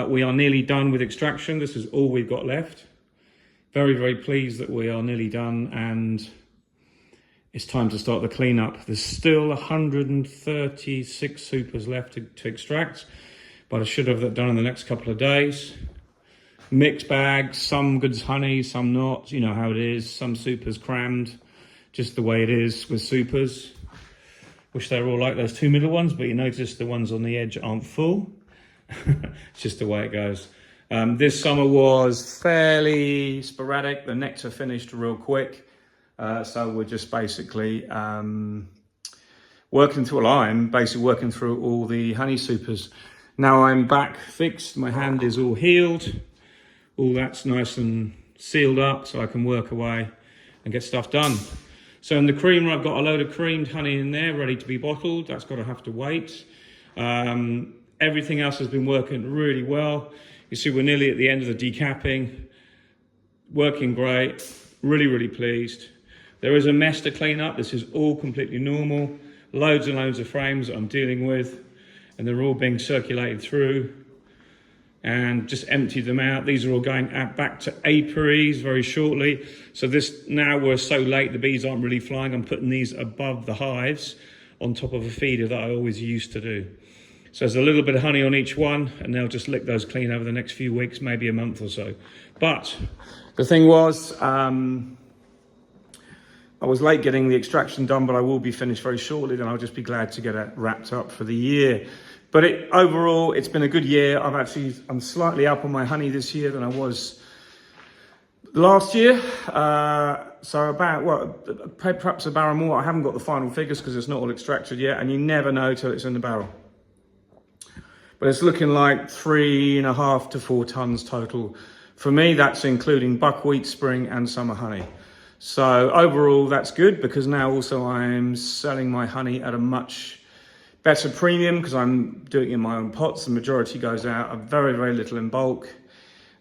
We are nearly done with extraction. This is all we've got left. Very, very pleased that we are nearly done, and it's time to start the cleanup. There's still 136 supers left to extract, but I should have that done in the next couple of days. Mixed bags, some good honey, some not. You know how it is. Some supers crammed, just the way it is with supers. Wish they were all like those two middle ones, but you notice the ones on the edge aren't full. It's just the way it goes. This summer was fairly sporadic. The nectar finished real quick. So we're just basically working through all the honey supers. Now I'm back fixed. My hand is all healed. All that's nice and sealed up so I can work away and get stuff done. So in the creamer, I've got a load of creamed honey in there ready to be bottled. That's got to have to wait. Everything else has been working really well. You see, we're nearly at the end of the decapping. Working great. Really, really pleased. There is a mess to clean up. This is all completely normal. Loads and loads of frames that I'm dealing with, and they're all being circulated through and just emptied them out. These are all going back to apiaries very shortly. So this, now we're so late, the bees aren't really flying. I'm putting these above the hives on top of a feeder that I always used to do. So there's a little bit of honey on each one, and they'll just lick those clean over the next few weeks, maybe a month or so. But the thing was, I was late getting the extraction done, but I will be finished very shortly. Then I'll just be glad to get it wrapped up for the year. But overall, it's been a good year. I'm slightly up on my honey this year than I was last year. So about, well, perhaps a barrel more. I haven't got the final figures because it's not all extracted yet, and you never know till it's in the barrel. But it's looking like 3.5 to 4 tons total. For me, that's including buckwheat, spring and summer honey. So overall, that's good, because now also I'm selling my honey at a much better premium because I'm doing it in my own pots. The majority goes out, very, very little in bulk.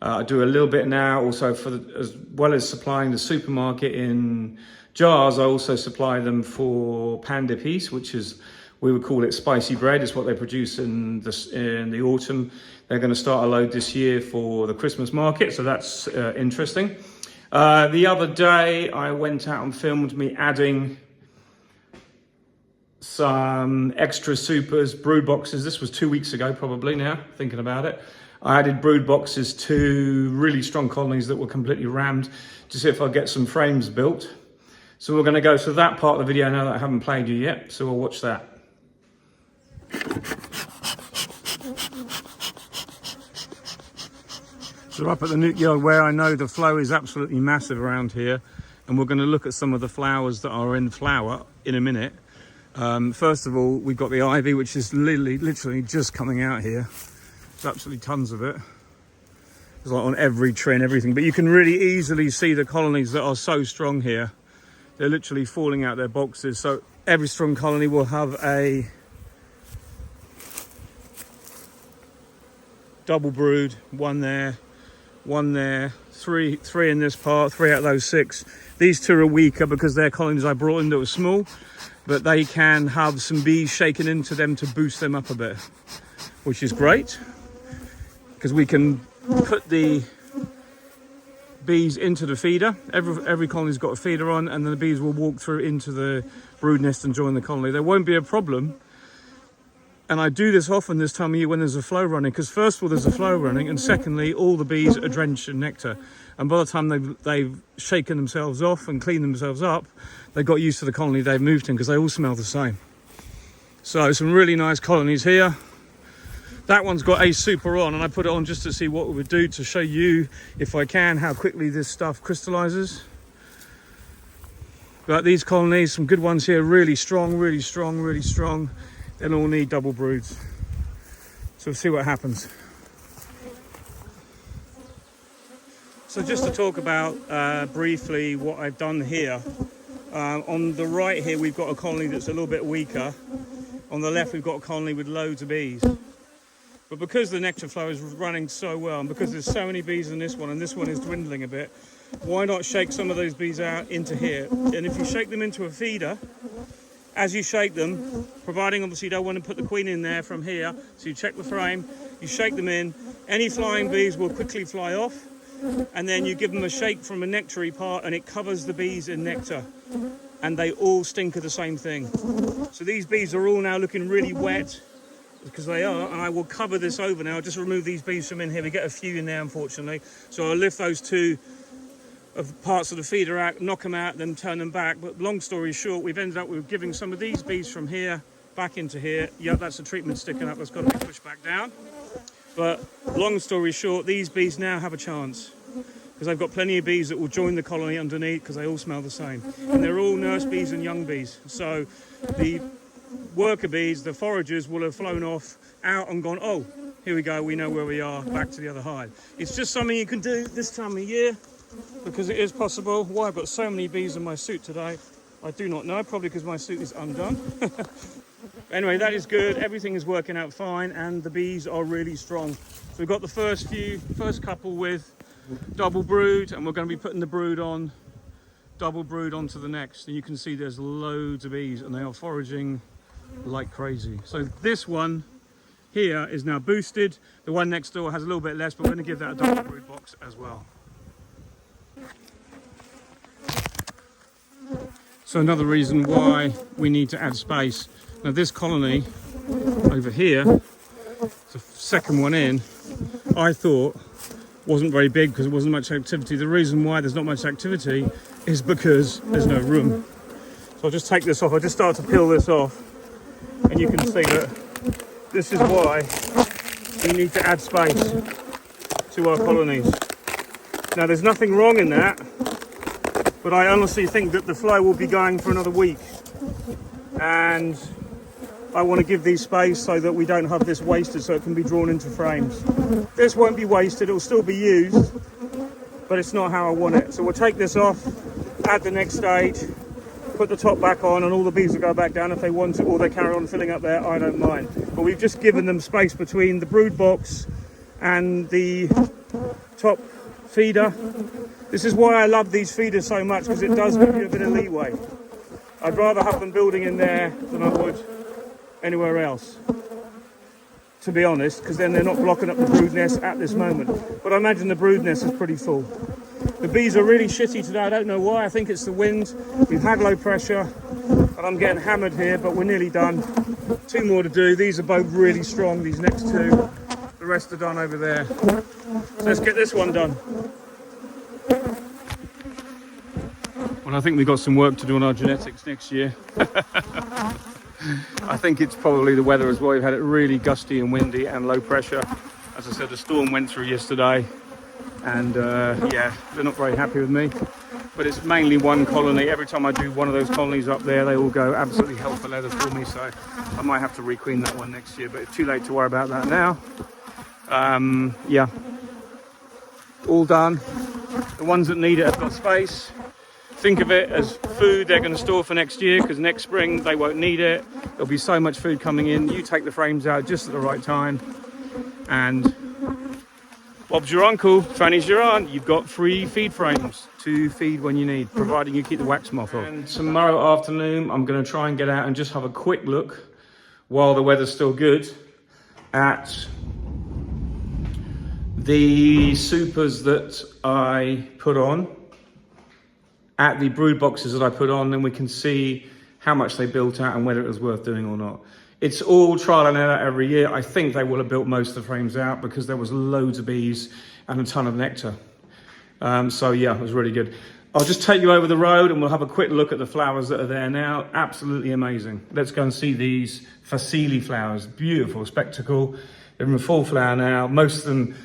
I do a little bit now also as well as supplying the supermarket in jars. I also supply them for panda piece, which is, we would call it spicy bread. It's what they produce in the autumn. They're going to start a load this year for the Christmas market, so that's interesting. The other day I went out and filmed me adding some extra supers, brood boxes. This was 2 weeks ago probably now, thinking about it. I added brood boxes to really strong colonies that were completely rammed to see if I get some frames built. So we're going to go to that part of the video now that I haven't played you yet, so we'll watch that. So up at the Nucleus, where I know the flow is absolutely massive around here, and we're going to look at some of the flowers that are in flower in a minute. First of all, we've got the ivy, which is literally just coming out here. There's absolutely tons of it. It's like on every tree and everything, but you can really easily see the colonies that are so strong here. They're literally falling out their boxes. So every strong colony will have a double brood, one there, three in this part, 3 out of those 6. These 2 are weaker because they're colonies I brought in that were small, but they can have some bees shaken into them to boost them up a bit, which is great because we can put the bees into the feeder. Every colony's got a feeder on, and then the bees will walk through into the brood nest and join the colony. There won't be a problem. And I do this often this time of year when there's a flow running, because first of all, there's a flow running, and secondly, all the bees are drenched in nectar. And by the time they've shaken themselves off and cleaned themselves up, they got used to the colony they've moved in, because they all smell the same. So some really nice colonies here. That one's got a super on, and I put it on just to see what it would do, to show you, if I can, how quickly this stuff crystallizes. But these colonies, some good ones here, really strong, really strong, really strong. They'll all need double broods. So we'll see what happens. So just to talk about briefly what I've done here. On the right here, we've got a colony that's a little bit weaker. On the left, we've got a colony with loads of bees. But because the nectar flow is running so well, and because there's so many bees in this one, and this one is dwindling a bit, why not shake some of those bees out into here? And if you shake them into a feeder, as you shake them, providing obviously you don't want to put the queen in there from here, so you check the frame, you shake them in, Any flying bees will quickly fly off, and then you give them a shake from a nectary part and it covers the bees in nectar, and they all stink of the same thing. So these bees are all now looking really wet, because they are, and I will cover this over now. I'll just remove these bees from in here. We get a few in there, unfortunately, so I'll lift those two of parts of the feeder out, knock them out, then turn them back. But long story short, we've ended up with giving some of these bees from here back into here. Yep, that's the treatment sticking up, that's got to be pushed back down. But long story short, these bees now have a chance, because I've got plenty of bees that will join the colony underneath, because they all smell the same, and they're all nurse bees and young bees. So the worker bees, the foragers, will have flown off out and gone, oh, here we go, we know where we are, back to the other hive. It's just something you can do this time of year, because it is possible. Why I've got so many bees in my suit today, I do not know, probably because my suit is undone. Anyway, that is good, everything is working out fine, and the bees are really strong. So we've got the first couple with double brood, and we're going to be putting the brood on, double brood onto the next, and you can see there's loads of bees and they are foraging like crazy. So this one here is now boosted. The one next door has a little bit less, but we're going to give that a double brood box as well. So another reason why we need to add space. Now this colony over here, the second one in, I thought wasn't very big because there wasn't much activity. The reason why there's not much activity is because there's no room. So I'll just take this off. I'll just start to peel this off, and you can see that this is why we need to add space to our colonies. Now there's nothing wrong in that, but I honestly think that the flow will be going for another week, and I want to give these space so that we don't have this wasted, so it can be drawn into frames. This won't be wasted, it'll still be used, but it's not how I want it. So we'll take this off, add the next stage, put the top back on, and all the bees will go back down if they want to, or they carry on filling up there, I don't mind. But we've just given them space between the brood box and the top feeder. This is why I love these feeders so much, because it does give you a bit of leeway. I'd rather have them building in there than I would anywhere else, to be honest, because then they're not blocking up the brood nest at this moment. But I imagine the brood nest is pretty full. The bees are really shitty today, I don't know why. I think it's the wind. We've had low pressure and I'm getting hammered here, but we're nearly done. 2 more to do. These are both really strong, these next 2. The rest are done over there. So let's get this one done. Well, I think we've got some work to do on our genetics next year. I think it's probably the weather as well. We've had it really gusty and windy and low pressure. As I said, the storm went through yesterday, and yeah, they're not very happy with me. But it's mainly one colony. Every time I do one of those colonies up there, they all go absolutely hell for leather for me. So I might have to requeen that one next year, but it's too late to worry about that now. Yeah, all done. The ones that need it have got space. Think of it as food they're going to store for next year, because next spring they won't need it. There'll be so much food coming in. You take the frames out just at the right time, and Bob's your uncle, Fanny's your aunt. You've got free feed frames to feed when you need, providing you keep the wax moth off. And tomorrow afternoon I'm going to try and get out and just have a quick look, while the weather's still good, at the supers that I put on, at the brood boxes that I put on, then we can see how much they built out and whether it was worth doing or not. It's all trial and error every year. I think they will have built most of the frames out because there was loads of bees and a ton of nectar. So yeah, it was really good. I'll just take you over the road and we'll have a quick look at the flowers that are there now. Absolutely amazing. Let's go and see these facile flowers. Beautiful spectacle. They're in full flower now. Most of them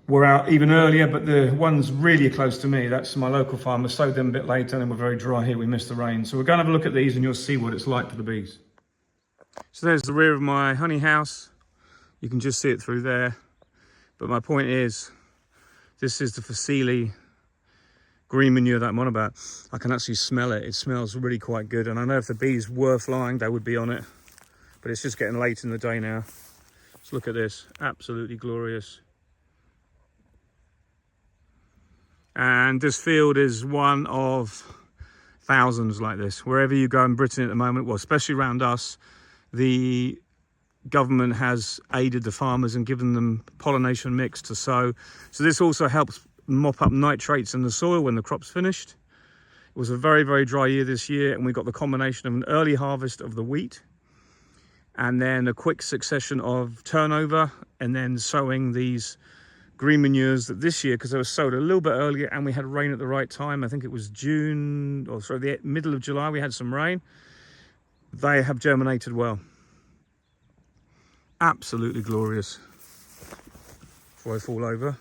were out even earlier, but the ones really close to me, that's my local farmer, sowed them a bit later and we're very dry here. We missed the rain. So we're going to have a look at these and you'll see what it's like for the bees. So there's the rear of my honey house. You can just see it through there. But my point is, this is the facile green manure that I'm on about. I can actually smell it. It smells really quite good. And I know if the bees were flying, they would be on it. But it's just getting late in the day now. Let's look at this. Absolutely glorious. And this field is one of thousands like this. Wherever you go in Britain at the moment, well, especially around us, the government has aided the farmers and given them pollination mix to sow. So this also helps mop up nitrates in the soil when the crop's finished. It was a very, very dry year this year, and we got the combination of an early harvest of the wheat and then a quick succession of turnover and then sowing these green manures that this year, because they were sowed a little bit earlier and we had rain at the right time. I think it was June, or sorry, the middle of July, we had some rain. They have germinated well. Absolutely glorious. Before I fall over.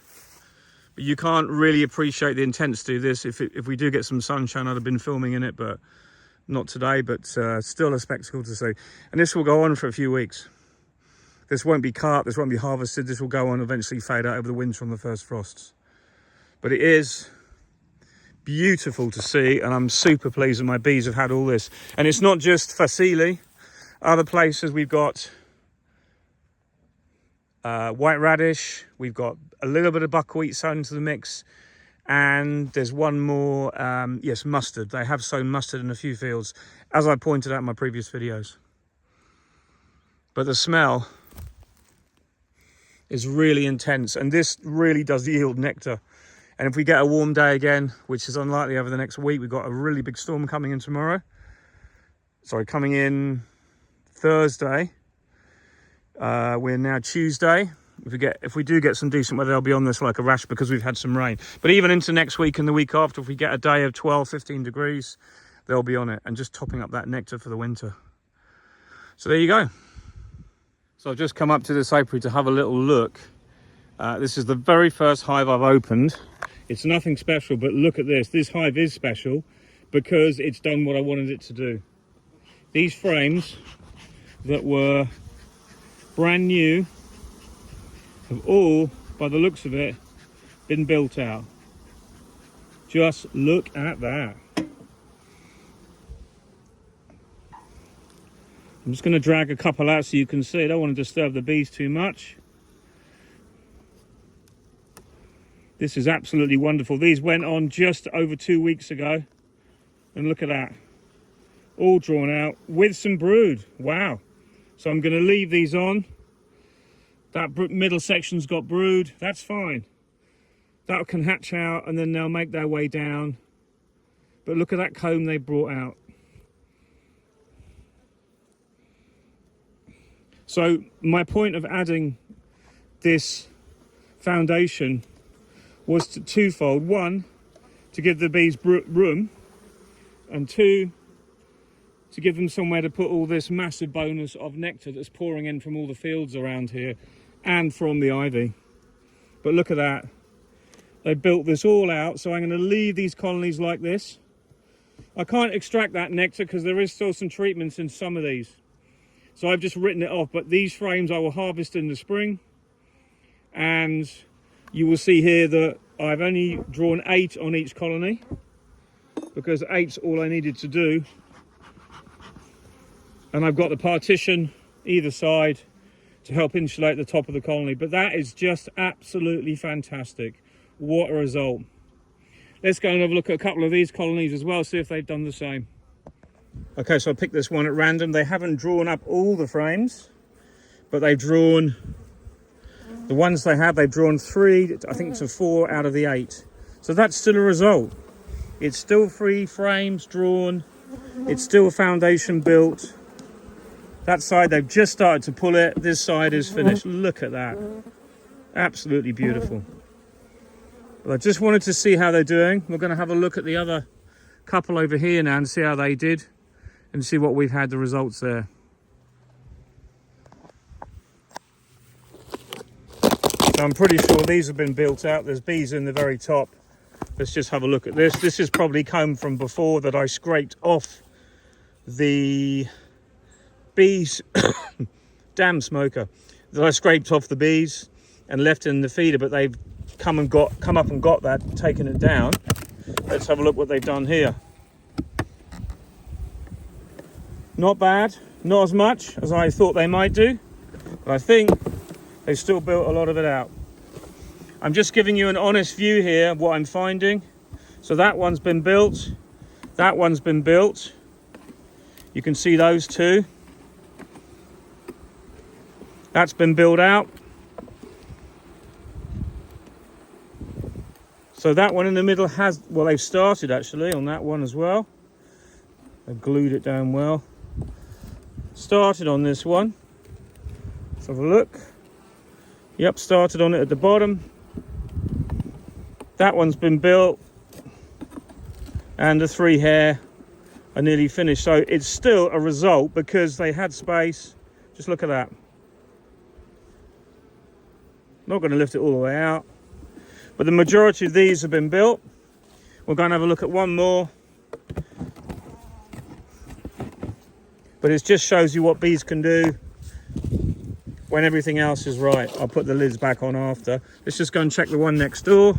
But you can't really appreciate the intensity of this. If we do get some sunshine, I'd have been filming in it, but not today. But still a spectacle to see. And this will go on for a few weeks. This won't be cut, this won't be harvested. This will go on, eventually fade out over the winter on the first frosts. But it is beautiful to see, and I'm super pleased that my bees have had all this. And it's not just facile. Other places we've got white radish, we've got a little bit of buckwheat sown into the mix, and there's one more, yes, mustard. They have sown mustard in a few fields, as I pointed out in my previous videos. But the smell is really intense, and this really does yield nectar. And if we get a warm day again, which is unlikely over the next week, we've got a really big storm coming in tomorrow. Sorry, coming in Thursday. We're now Tuesday. If we do get some decent weather, they'll be on this like a rash because we've had some rain. But even into next week and the week after, if we get a day of 12, 15 degrees, they'll be on it and just topping up that nectar for the winter. So there you go. So I've just come up to this apiary to have a little look. This is the very first hive I've opened. It's nothing special, but look at this. This hive is special because it's done what I wanted it to do. These frames that were brand new have all, by the looks of it, been built out. Just look at that. I'm just going to drag a couple out so you can see. I don't want to disturb the bees too much. This is absolutely wonderful. These went on just over 2 weeks ago. And look at that. All drawn out with some brood. Wow. So I'm going to leave these on. That middle section's got brood. That's fine. That can hatch out and then they'll make their way down. But look at that comb they brought out. So my point of adding this foundation was twofold. One, to give the bees room, and two, to give them somewhere to put all this massive bonus of nectar that's pouring in from all the fields around here and from the ivy. But look at that. They built this all out, so I'm going to leave these colonies like this. I can't extract that nectar because there is still some treatments in some of these. So I've just written it off, but these frames I will harvest in the spring. And you will see here that I've only drawn 8 on each colony because 8's all I needed to do. And I've got the partition either side to help insulate the top of the colony. But that is just absolutely fantastic. What a result. Let's go and have a look at a couple of these colonies as well, see if they've done the same. Okay, so I picked this one at random. They haven't drawn up all the frames, but they've drawn, the ones they have, they've drawn 3, I think to 4 out of the 8. So that's still a result. It's still 3 frames drawn. It's still a foundation built. That side, they've just started to pull it. This side is finished. Look at that. Absolutely beautiful. But I just wanted to see how they're doing. We're going to have a look at the other couple over here now and see how they did and see what we've had the results there. So I'm pretty sure these have been built out. There's bees in the very top. Let's just have a look at this. This is probably comb from before that I scraped off the bees damn smoker that I scraped off the bees and left in the feeder, but they've come up and got that, taken it down. Let's have a look what they've done here. Not bad, not as much as I thought they might do, but I think they've still built a lot of it out. I'm just giving you an honest view here of what I'm finding. So that one's been built, that one's been built. You can see those two. That's been built out. So that one in the middle has, well, they've started actually on that one as well. They've glued it down well. Started on this one. Let's have a look. Yep, started on it at the bottom. That one's been built. And the 3 here are nearly finished. So it's still a result because they had space. Just look at that. Not going to lift it all the way out. But the majority of these have been built. We're going to have a look at one more. But it just shows you what bees can do when everything else is right. I'll put the lids back on after. Let's just go and check the one next door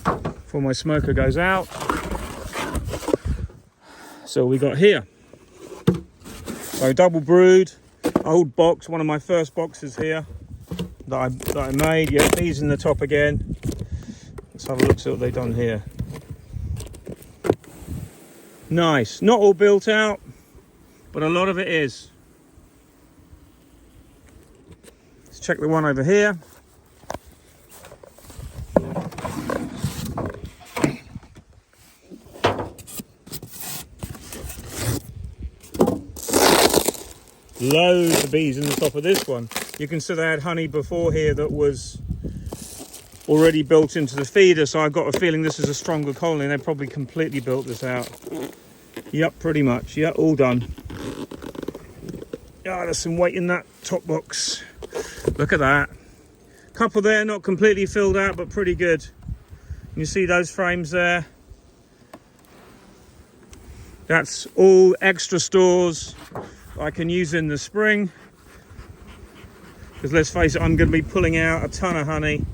before my smoker goes out. So we got here. So double brood, old box, one of my first boxes here that I made. Yeah, bees in the top again. Let's have a look, see what they've done here. Nice, not all built out, but a lot of it is. Let's check the one over here. Loads of bees in the top of this one. You can see they had honey before here that was already built into the feeder, so I've got a feeling this is a stronger colony. They probably completely built this out. Yep, pretty much. Yep, all done. Ah, there's some weight in that top box. Look at that. Couple there, not completely filled out, but pretty good. You see those frames there? That's all extra stores I can use in the spring. Because let's face it, I'm going to be pulling out a ton of honey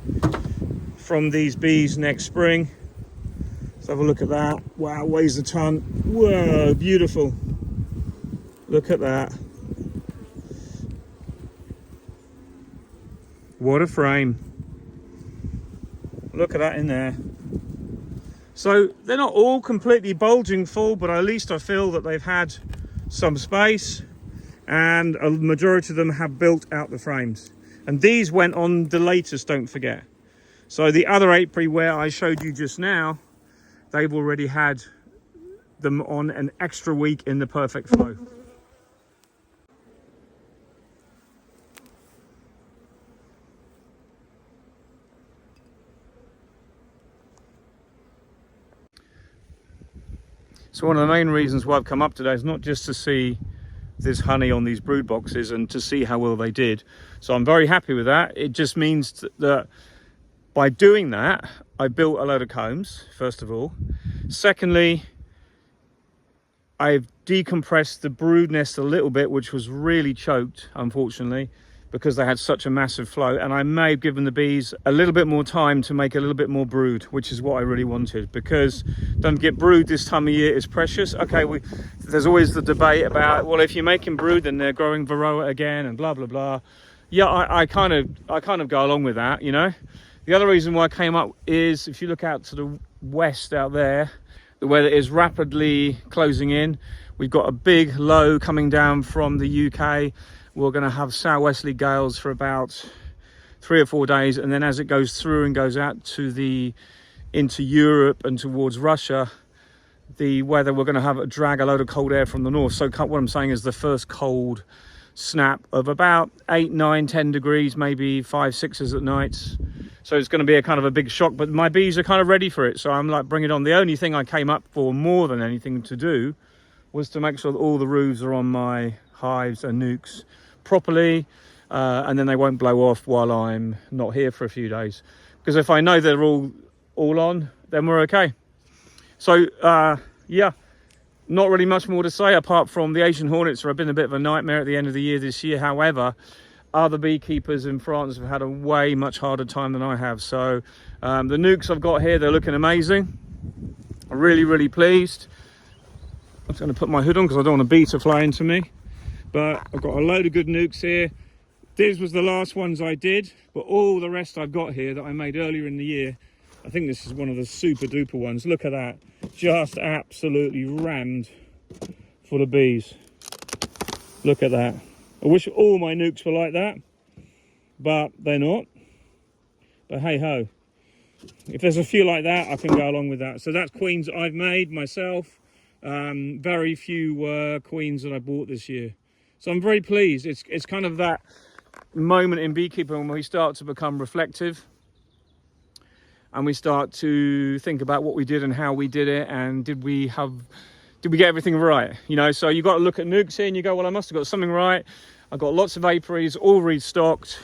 from these bees next spring. Let's have a look at that. Wow, weighs a ton. Whoa, beautiful. Look at that. What a frame. Look at that in there. So they're not all completely bulging full, but at least I feel that they've had some space, and a majority of them have built out the frames. And these went on the latest, don't forget. So the other apiary where I showed you just now, they've already had them on an extra week in the perfect flow. So one of the main reasons why I've come up today is not just to see this honey on these brood boxes and to see how well they did. So I'm very happy with that. It just means that by doing that, I built a load of combs, first of all. Secondly, I've decompressed the brood nest a little bit, which was really choked, unfortunately, because they had such a massive flow. And I may have given the bees a little bit more time to make a little bit more brood, which is what I really wanted, because don't get brood this time of year is precious. Okay, there's always the debate about, well, if you're making brood, then they're growing varroa again and blah, blah, blah. Yeah, I kind of go along with that, you know. The other reason why I came up is if you look out to the west out there, the weather is rapidly closing in. We've got a big low coming down from the UK. We're going to have southwesterly gales for about 3 or 4 days, and then as it goes through and goes out to into Europe and towards Russia, the weather, we're going to have drag a load of cold air from the north. So what I'm saying is the first cold snap of about 8, 9, 10 degrees, maybe 5, 6s at nights. So it's going to be a kind of a big shock, but my bees are kind of ready for it. So I'm like, bring it on. The only thing I came up for more than anything to do was to make sure that all the roofs are on my hives and nukes properly, and then they won't blow off while I'm not here for a few days. Because if I know they're all on, then we're okay. So yeah, not really much more to say apart from the Asian hornets have been a bit of a nightmare at the end of the year this year. However, other beekeepers in France have had a way much harder time than I have. So the nukes I've got here, they're looking amazing. I'm really, really pleased. I'm just going to put my hood on because I don't want a bee to fly into me. But I've got a load of good nukes here. These was the last ones I did, but all the rest I've got here that I made earlier in the year, I think this is one of the super duper ones. Look at that. Just absolutely rammed full of bees. Look at that. I wish all my nukes were like that, but they're not. But hey ho, if there's a few like that, I can go along with that. So that's queens I've made myself. Very few queens that I bought this year. So I'm very pleased. It's kind of that moment in beekeeping when we start to become reflective and we start to think about what we did and how we did it, and did we get everything right? You know, so you got to look at nukes here and you go, well, I must have got something right. I've got lots of apiaries all restocked,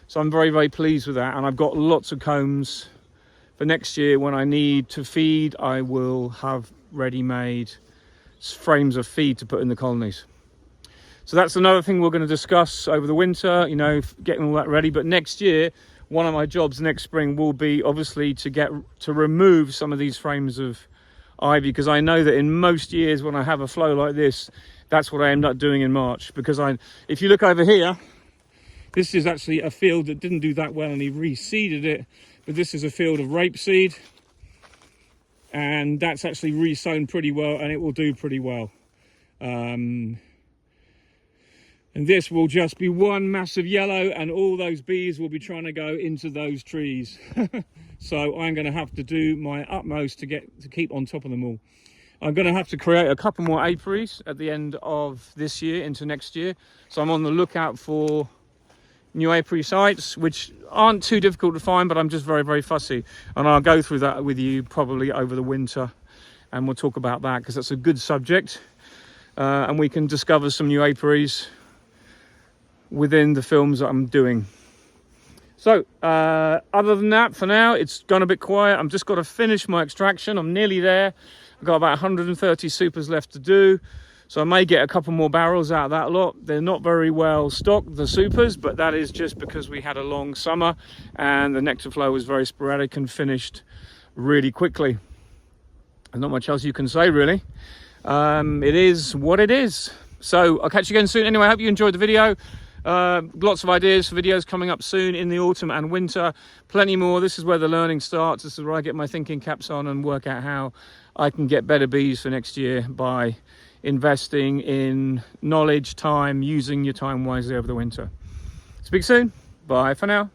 so I'm very, very pleased with that. And I've got lots of combs for next year. When I need to feed, I will have ready-made frames of feed to put in the colonies. So that's another thing we're going to discuss over the winter, you know, getting all that ready. But next year, one of my jobs next spring will be obviously to remove some of these frames of ivy, because I know that in most years when I have a flow like this, that's what I end up doing in March. Because if you look over here, this is actually a field that didn't do that well and he reseeded it, but this is a field of rapeseed, and that's actually resown pretty well and it will do pretty well. And this will just be one massive yellow, and all those bees will be trying to go into those trees. So I'm going to have to do my utmost to keep on top of them all. I'm going to have to create a couple more apiaries at the end of this year into next year. So I'm on the lookout for new apiary sites, which aren't too difficult to find, but I'm just very, very fussy. And I'll go through that with you probably over the winter, and we'll talk about that because that's a good subject. And we can discover some new apiaries within the films that I'm doing. So other than that, for now it's gone a bit quiet. I've just got to finish my extraction. I'm nearly there. I've got about 130 supers left to do, so I may get a couple more barrels out of that lot. They're not very well stocked, the supers, but that is just because we had a long summer and the nectar flow was very sporadic and finished really quickly. There's not much else you can say really. It is what it is. So I'll catch you again soon. Anyway, I hope you enjoyed the video. Lots of ideas for videos coming up soon in the autumn and winter. Plenty more. This is where the learning starts. This is where I get my thinking caps on and work out how I can get better bees for next year by investing in knowledge, time, using your time wisely over the winter. Speak soon. Bye for now.